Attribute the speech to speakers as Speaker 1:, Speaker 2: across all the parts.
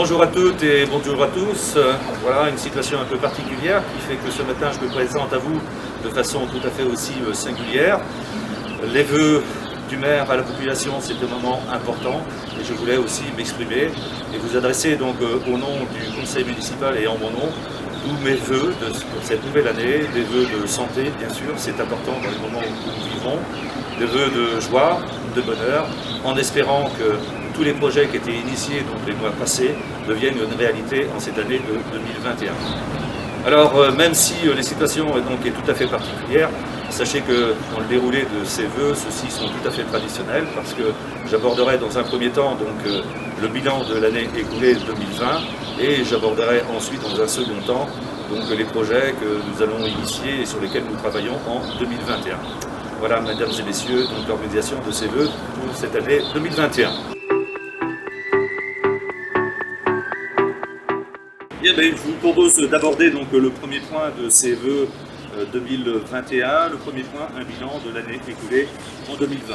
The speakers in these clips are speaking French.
Speaker 1: Bonjour à toutes et bonjour à tous. Voilà une situation un peu particulière qui fait que ce matin je me présente à vous de façon tout à fait aussi singulière. Les vœux du maire à la population, c'est un moment important et je voulais aussi m'exprimer et vous adresser donc au nom du conseil municipal et en mon nom tous mes vœux de cette nouvelle année, des vœux de santé bien sûr, c'est important dans les moments où nous vivons, des vœux de joie, de bonheur, en espérant que tous les projets qui étaient initiés donc les mois passés deviennent une réalité en cette année de 2021. Alors même si les situations est tout à fait particulière, sachez que dans le déroulé de ces vœux, ceux-ci sont tout à fait traditionnels parce que j'aborderai dans un premier temps donc, le bilan de l'année écoulée 2020 et j'aborderai ensuite dans un second temps donc, les projets que nous allons initier et sur lesquels nous travaillons en 2021. Voilà, mesdames et messieurs, donc l'organisation de ces vœux pour cette année 2021. Bien, je vous propose d'aborder donc le premier point de ces vœux 2021. Le premier point, un bilan de l'année écoulée en 2020.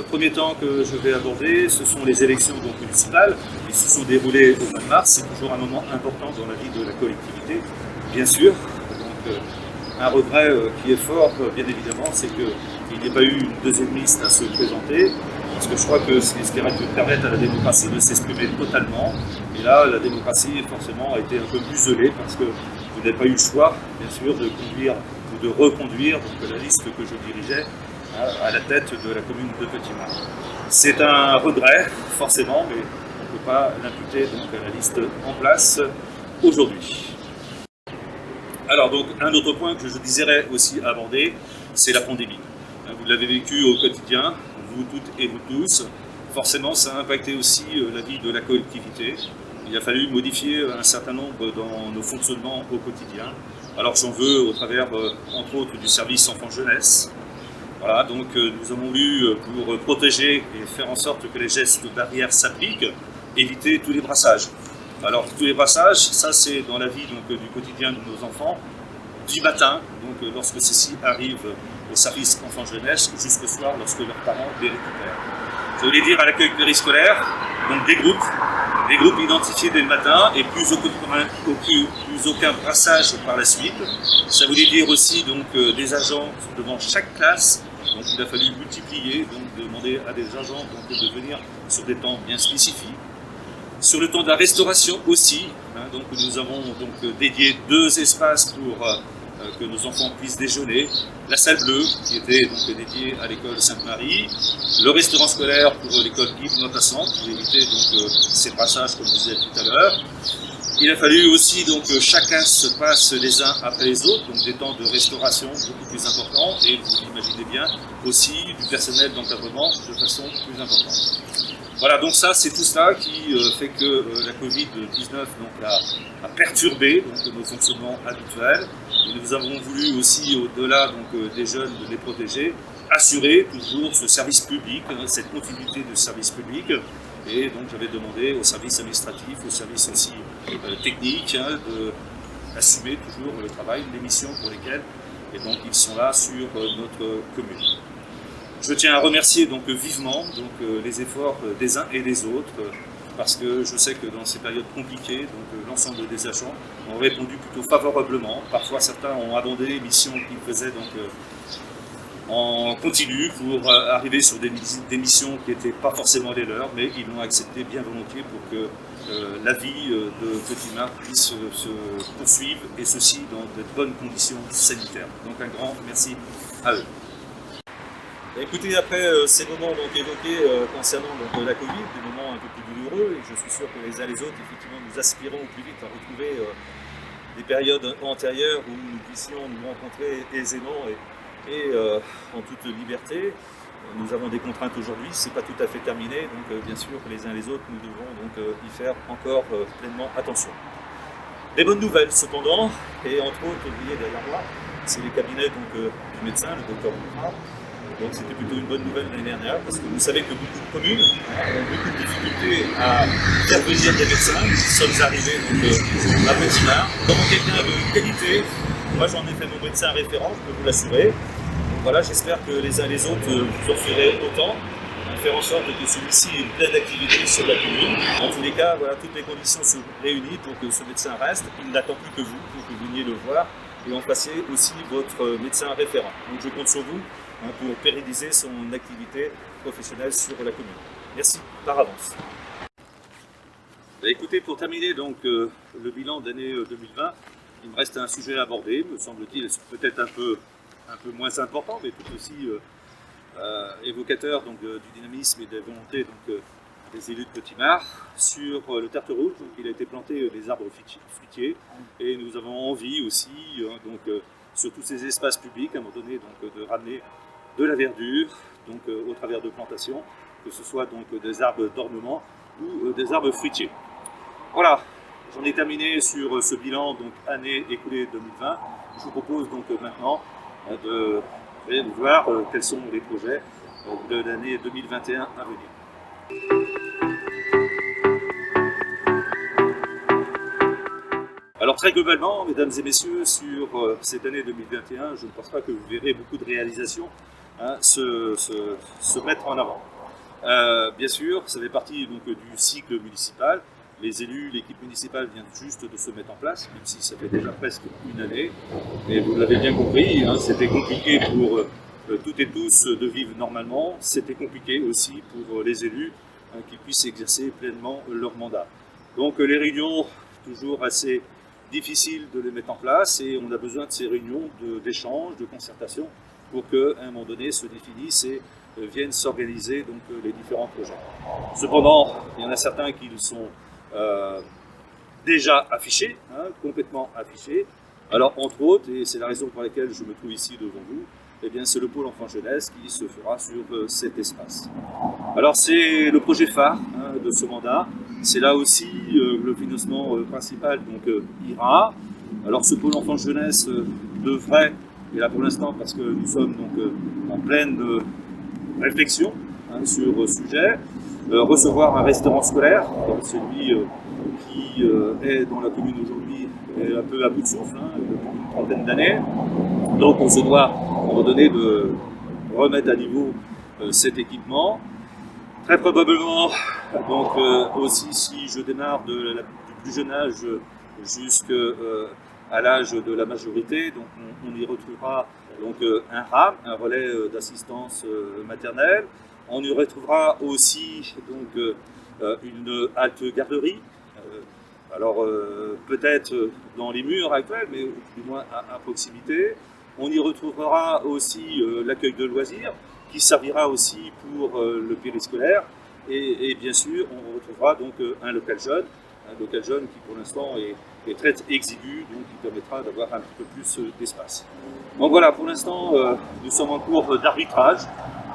Speaker 1: Premier temps que je vais aborder, ce sont les élections donc, municipales qui se sont déroulées au mois de mars. C'est toujours un moment important dans la vie de la collectivité, bien sûr. Donc, un regret qui est fort, bien évidemment, c'est qu'il n'y ait pas eu une deuxième liste à se présenter. Parce que je crois que c'est ce qui aurait pu permettre à la démocratie de s'exprimer totalement. Et là, la démocratie, forcément, a été un peu muselée parce que vous n'avez pas eu le choix, bien sûr, de conduire ou de reconduire donc, la liste que je dirigeais à la tête de la commune de Petit-Mars. C'est un regret, forcément, mais on ne peut pas l'imputer donc, à la liste en place aujourd'hui. Alors, donc, un autre point que je désirais aussi aborder, c'est la pandémie. Vous l'avez vécu au quotidien, vous toutes et vous tous. Forcément, ça a impacté aussi la vie de la collectivité. Il a fallu modifier un certain nombre dans nos fonctionnements au quotidien. Alors j'en veux au travers, entre autres, du service enfant-jeunesse. Voilà, donc nous avons voulu, pour protéger et faire en sorte que les gestes barrières s'appliquent, éviter tous les brassages. Alors tous les brassages, ça c'est dans la vie donc, du quotidien de nos enfants, du matin, donc lorsque ceux-ci arrivent au service enfant-jeunesse, jusqu'au soir lorsque leurs parents les récupèrent. Je voulais dire à l'accueil périscolaire, donc des groupes identifiés dès le matin et plus aucun brassage par la suite. Ça voulait dire aussi donc, des agents devant chaque classe, donc il a fallu multiplier, donc demander à des agents donc, de venir sur des temps bien spécifiques. Sur le temps de la restauration aussi, donc nous avons donc, dédié 2 espaces pour que nos enfants puissent déjeuner, la salle bleue qui était donc dédiée à l'école Sainte-Marie, le restaurant scolaire pour l'école Yves Notassan pour éviter donc ces brassages comme je disais tout à l'heure. Il a fallu aussi donc chacun se passe les uns après les autres, donc des temps de restauration beaucoup plus importants et vous l'imaginez bien aussi du personnel d'encadrement de façon plus importante. Voilà, donc ça, c'est tout cela qui fait que la Covid-19 donc, a perturbé donc, nos fonctionnements habituels. Et nous avons voulu aussi, au-delà donc, des jeunes, de les protéger, assurer toujours ce service public, cette continuité de service public. Et donc j'avais demandé aux services administratifs, aux services aussi techniques, d'assumer toujours le travail, les missions pour lesquelles et donc, ils sont là sur notre commune. Je tiens à remercier donc vivement donc, les efforts des uns et des autres, parce que je sais que dans ces périodes compliquées, donc, l'ensemble des agents ont répondu plutôt favorablement. Parfois, certains ont abandonné les missions qu'ils faisaient donc, en continu pour arriver sur des missions qui n'étaient pas forcément les leurs, mais ils l'ont accepté bien volontiers pour que la vie de Petit-Mars puisse se poursuivre, et ceci dans de bonnes conditions sanitaires. Donc un grand merci à eux. Écoutez, après ces moments donc, évoqués concernant donc, la Covid, des moments un peu plus douloureux, et je suis sûr que les uns et les autres, effectivement, nous aspirons au plus vite à retrouver des périodes antérieures où nous puissions nous rencontrer aisément et en toute liberté. Nous avons des contraintes aujourd'hui, ce n'est pas tout à fait terminé, donc bien sûr, les uns et les autres, nous devons donc y faire encore pleinement attention. Des bonnes nouvelles cependant, et entre autres, vous voyez derrière moi, c'est les cabinets donc, du médecin, le docteur Boukra. Donc c'était plutôt une bonne nouvelle l'année dernière, parce que vous savez que beaucoup de communes ont beaucoup de difficultés à faire venir des médecins. Nous sommes arrivés donc, à Petit-Mars. Nous avons quelqu'un de qualité. Moi j'en ai fait mon médecin référent, je peux vous l'assurer. Donc voilà, j'espère que les uns et les autres vous en ferez autant. faire en sorte que celui-ci ait une pleine activité sur la commune. En tous les cas, voilà, toutes les conditions sont réunies pour que ce médecin reste. Il n'attend plus que vous pour que vous veniez le voir et en fassiez aussi votre médecin référent. Donc je compte sur vous pour pérenniser son activité professionnelle sur la commune. Merci par avance. Écoutez, pour terminer donc le bilan d'année 2020, il me reste un sujet à aborder, me semble-t-il, peut-être un peu moins important, mais tout aussi évocateur donc, du dynamisme et des volontés donc, des élus de Petit-Mars sur le tertre rouge. Donc, il a été planté des arbres fruitiers et nous avons envie aussi, sur tous ces espaces publics, à un moment donné, donc, de ramener de la verdure donc, au travers de plantations, que ce soit donc, des arbres d'ornement ou des arbres fruitiers. Voilà, j'en ai terminé sur ce bilan donc, année écoulée 2020. Je vous propose donc maintenant de voir quels sont les projets de l'année 2021 à venir. Alors très globalement, mesdames et messieurs, sur cette année 2021, je ne pense pas que vous verrez beaucoup de réalisations se mettre en avant. Bien sûr, ça fait partie donc, du cycle municipal. Les élus, l'équipe municipale vient juste de se mettre en place, même si ça fait déjà presque une année. Et vous l'avez bien compris, c'était compliqué pour toutes et tous de vivre normalement. C'était compliqué aussi pour les élus qui puissent exercer pleinement leur mandat. Donc les réunions, toujours assez difficiles de les mettre en place et on a besoin de ces réunions d'échange, de concertation pour qu'à un moment donné se définissent et viennent s'organiser donc les différents projets. Cependant, il y en a certains qui le sont déjà affichés, complètement affichés. Alors entre autres, et c'est la raison pour laquelle je me trouve ici devant vous, eh bien c'est le pôle enfant-jeunesse qui se fera sur cet espace. Alors c'est le projet phare de ce mandat, c'est là aussi le financement principal donc ira. Alors ce pôle enfant-jeunesse devrait, et là pour l'instant parce que nous sommes donc en pleine réflexion sur le sujet, recevoir un restaurant scolaire, celui qui est dans la commune aujourd'hui est un peu à bout de souffle, depuis une trentaine d'années. Donc on se doit à un moment donné de remettre à niveau cet équipement. Très probablement, donc aussi si je démarre du plus jeune âge jusqu'à l'âge de la majorité, donc on y retrouvera donc un RAM, un relais d'assistance maternelle. On y retrouvera aussi donc, une halte garderie, alors peut-être dans les murs actuels, mais du moins à proximité. On y retrouvera aussi l'accueil de loisirs, qui servira aussi pour le périscolaire. Et bien sûr, on retrouvera donc un local jeune qui pour l'instant est très exigu, donc qui permettra d'avoir un petit peu plus d'espace. Donc voilà, pour l'instant, nous sommes en cours d'arbitrage.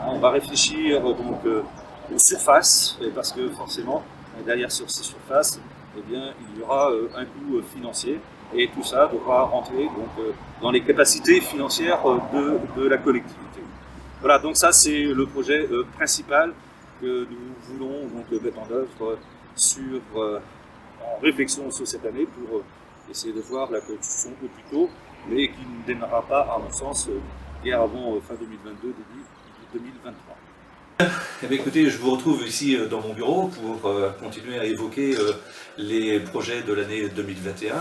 Speaker 1: On va réfléchir donc aux surfaces, parce que forcément, derrière sur ces surfaces, eh bien, il y aura un coût financier, et tout ça devra rentrer donc, dans les capacités financières de la collectivité. Voilà, donc ça c'est le projet principal que nous voulons donc, mettre en œuvre en réflexion sur cette année pour essayer de voir la construction au plus tôt, mais qui ne démarrera pas, à mon sens, guère avant fin 2022, début 2023.
Speaker 2: Eh bien, écoutez, je vous retrouve ici dans mon bureau pour continuer à évoquer les projets de l'année 2021.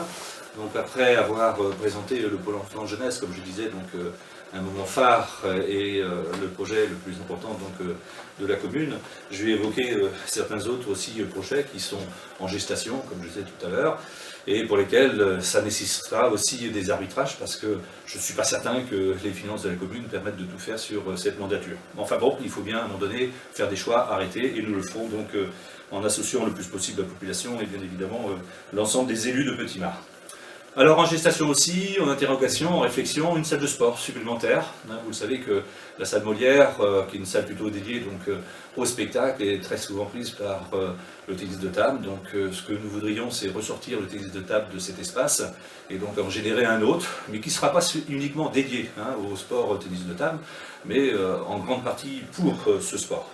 Speaker 2: Donc après avoir présenté le pôle enfant jeunesse, comme je disais, donc un moment phare et le projet le plus important donc, de la commune, je vais évoquer certains autres aussi projets qui sont en gestation, comme je disais tout à l'heure, et pour lesquels ça nécessitera aussi des arbitrages, parce que je ne suis pas certain que les finances de la commune permettent de tout faire sur cette mandature. Enfin bon, il faut bien à un moment donné faire des choix, arrêter, et nous le ferons donc en associant le plus possible la population et bien évidemment l'ensemble des élus de Petit-Mars. Alors en gestation aussi, en interrogation, en réflexion, une salle de sport supplémentaire. Vous savez que la salle Molière, qui est une salle plutôt dédiée donc, au spectacle, est très souvent prise par le tennis de table. Donc ce que nous voudrions, c'est ressortir le tennis de table de cet espace et donc en générer un autre, mais qui ne sera pas uniquement dédié au sport tennis de table, mais en grande partie pour ce sport.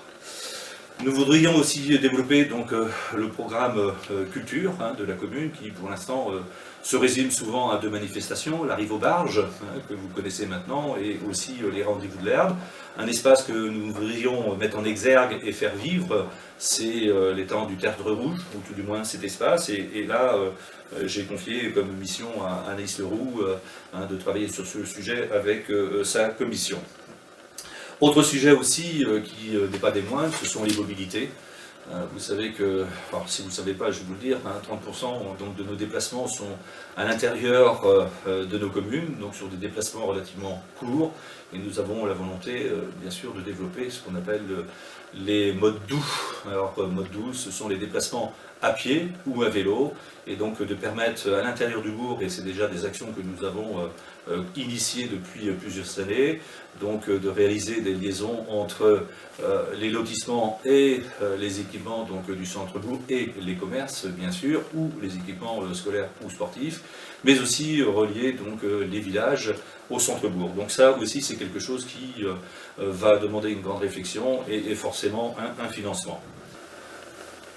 Speaker 2: Nous voudrions aussi développer donc, le programme culture de la commune qui pour l'instant se résume souvent à 2 manifestations, l'arrivée aux barges que vous connaissez maintenant et aussi les rendez-vous de l'herbe. Un espace que nous voudrions mettre en exergue et faire vivre, c'est l'étang du Tertre Rouge, ou tout du moins cet espace. Et là, j'ai confié comme mission à Anaïs Leroux de travailler sur ce sujet avec sa commission. Autre sujet aussi qui n'est pas des moindres, ce sont les mobilités. Vous savez que, enfin, si vous ne savez pas, je vais vous le dire, 30% donc, de nos déplacements sont à l'intérieur de nos communes, donc sur des déplacements relativement courts. Et nous avons la volonté, bien sûr, de développer ce qu'on appelle les modes doux. Alors, modes doux, ce sont les déplacements à pied ou à vélo, et donc de permettre à l'intérieur du bourg, et c'est déjà des actions que nous avons initiées depuis plusieurs années, donc de réaliser des liaisons entre les lotissements et les équipements donc, du centre-bourg et les commerces, bien sûr, ou les équipements scolaires ou sportifs, mais aussi relier donc, les villages au centre-bourg. Donc ça aussi, c'est quelque chose qui va demander une grande réflexion et forcément un financement.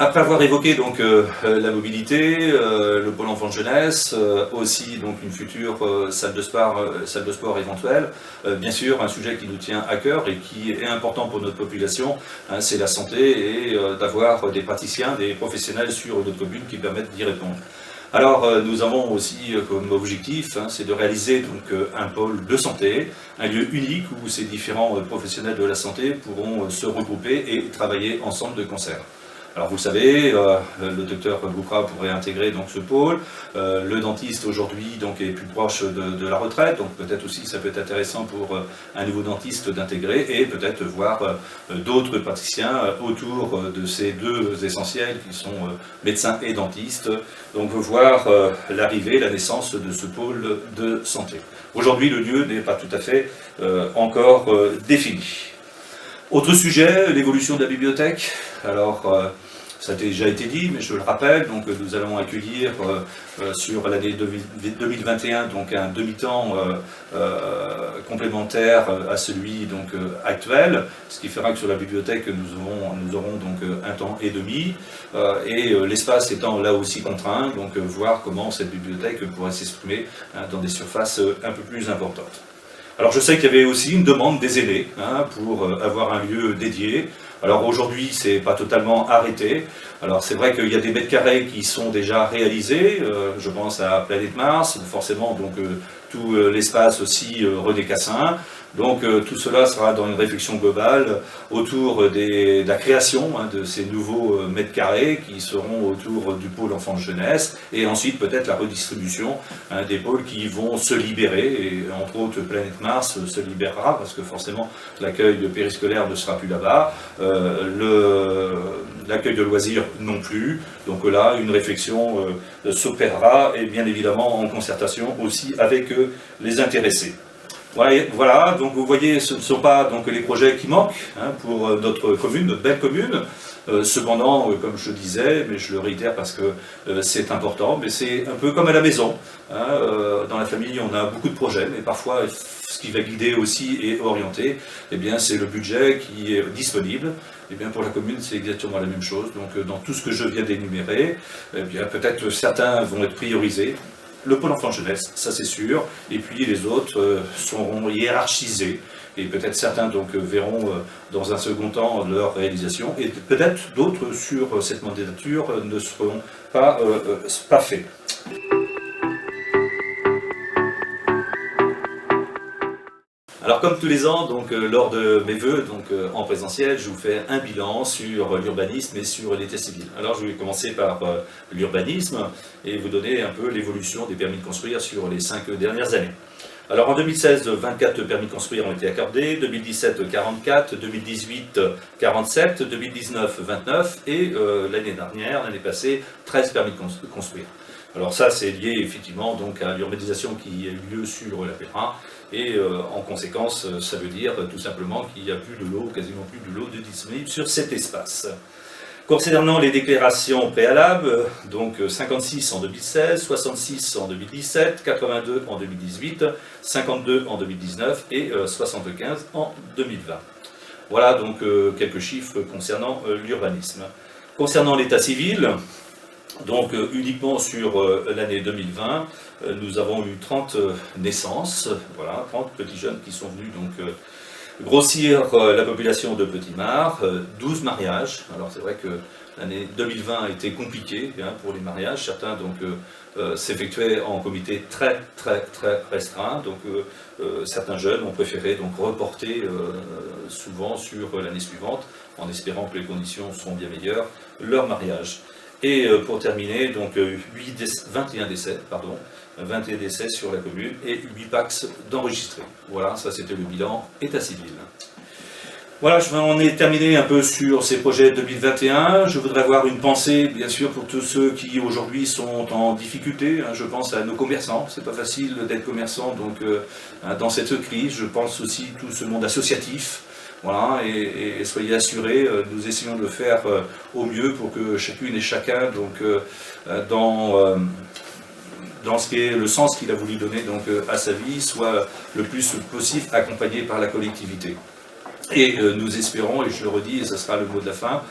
Speaker 2: Après avoir évoqué donc la mobilité, le pôle enfant jeunesse, aussi donc une future salle de sport éventuelle, bien sûr un sujet qui nous tient à cœur et qui est important pour notre population, c'est la santé et d'avoir des praticiens, des professionnels sur notre commune qui permettent d'y répondre. Alors nous avons aussi comme objectif, c'est de réaliser donc un pôle de santé, un lieu unique où ces différents professionnels de la santé pourront se regrouper et travailler ensemble de concert. Alors vous le savez, le docteur Boukra pourrait intégrer donc ce pôle. Le dentiste aujourd'hui donc est plus proche de la retraite, donc peut-être aussi ça peut être intéressant pour un nouveau dentiste d'intégrer et peut-être voir d'autres praticiens autour de ces 2 essentiels qui sont médecins et dentistes. Donc voir l'arrivée, la naissance de ce pôle de santé. Aujourd'hui le lieu n'est pas tout à fait encore défini. Autre sujet, l'évolution de la bibliothèque. Alors, ça a déjà été dit, mais je le rappelle, donc nous allons accueillir sur l'année 2021 donc un demi-temps complémentaire à celui donc, actuel, ce qui fera que sur la bibliothèque nous aurons donc un temps et demi, et l'espace étant là aussi contraint, donc voir comment cette bibliothèque pourrait s'exprimer dans des surfaces un peu plus importantes. Alors je sais qu'il y avait aussi une demande des aînés pour avoir un lieu dédié. Alors aujourd'hui, c'est pas totalement arrêté. Alors c'est vrai qu'il y a des mètres carrés qui sont déjà réalisés. Je pense à Planète Mars, forcément donc tout l'espace aussi René Cassin. Donc tout cela sera dans une réflexion globale autour de la création de ces nouveaux mètres carrés qui seront autour du pôle enfance-jeunesse et ensuite peut-être la redistribution des pôles qui vont se libérer et entre autres Planète Mars se libérera parce que forcément l'accueil de périscolaire ne sera plus là-bas, l'accueil de loisirs non plus. Donc là une réflexion s'opérera et bien évidemment en concertation aussi avec les intéressés. Voilà, donc vous voyez, ce ne sont pas donc, les projets qui manquent pour notre commune, notre belle commune. Cependant, comme je disais, mais je le réitère parce que c'est important, mais c'est un peu comme à la maison. Dans la famille, on a beaucoup de projets, mais parfois, ce qui va guider aussi et orienter, eh bien, c'est le budget qui est disponible. Eh bien, pour la commune, c'est exactement la même chose. Donc, dans tout ce que je viens d'énumérer, eh bien, peut-être certains vont être priorisés. Le pôle enfant-jeunesse, ça c'est sûr, et puis les autres seront hiérarchisés, et peut-être certains donc verront dans un second temps leur réalisation, et peut-être d'autres sur cette mandature ne seront pas faits. Alors comme tous les ans, donc, lors de mes vœux en présentiel, je vous fais un bilan sur l'urbanisme et sur l'état civil. Alors je vais commencer par l'urbanisme et vous donner un peu l'évolution des permis de construire sur les 5 dernières années. Alors en 2016, 24 permis de construire ont été accordés, 2017, 44, 2018, 47, 2019, 29 et l'année dernière, l'année passée, 13 permis de construire. Alors ça, c'est lié effectivement donc, à l'urbanisation qui a eu lieu sur la Périn, et en conséquence, ça veut dire tout simplement qu'il n'y a plus de l'eau, quasiment plus de l'eau disponible sur cet espace. Concernant les déclarations préalables, donc 56 en 2016, 66 en 2017, 82 en 2018, 52 en 2019 et 75 en 2020. Voilà donc quelques chiffres concernant l'urbanisme. Concernant l'état civil, donc uniquement sur l'année 2020, nous avons eu 30 naissances, voilà, 30 petits jeunes qui sont venus donc grossir la population de Petit-Marc, 12 mariages. Alors c'est vrai que l'année 2020 a été compliquée pour les mariages, certains donc s'effectuaient en comité très restreint, donc certains jeunes ont préféré donc reporter souvent sur l'année suivante, en espérant que les conditions seront bien meilleures, leur mariage. Et pour terminer, donc 21 décès sur la commune et 8 PAX d'enregistrés. Voilà, ça c'était le bilan état civil. Voilà, je vais en terminé un peu sur ces projets 2021. Je voudrais avoir une pensée, bien sûr, pour tous ceux qui aujourd'hui sont en difficulté. Je pense à nos commerçants. C'est pas facile d'être commerçant donc dans cette crise. Je pense aussi à tout ce monde associatif. Voilà, et soyez assurés, nous essayons de le faire au mieux pour que chacune et chacun, donc, dans ce qui est le sens qu'il a voulu donner donc, à sa vie, soit le plus possible accompagné par la collectivité. Et nous espérons, et je le redis, et ce sera le mot de la fin,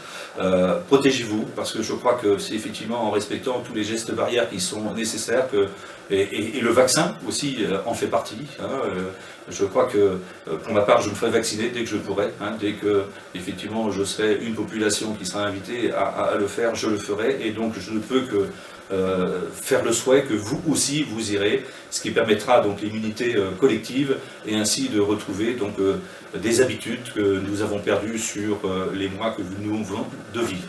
Speaker 2: protégez-vous, parce que je crois que c'est effectivement en respectant tous les gestes barrières qui sont nécessaires, et le vaccin aussi en fait partie. Je crois que, pour ma part, je me ferai vacciner dès que je pourrai, dès que, effectivement, je serai une population qui sera invitée à le faire, je le ferai, et donc je ne peux que faire le souhait que vous aussi vous irez, ce qui permettra donc l'immunité collective et ainsi de retrouver donc des habitudes que nous avons perdues sur les mois que nous venons de vivre.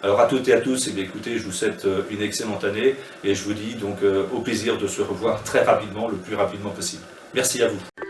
Speaker 2: Alors à toutes et à tous, écoutez, je vous souhaite une excellente année et je vous dis donc au plaisir de se revoir très rapidement, le plus rapidement possible. Merci à vous.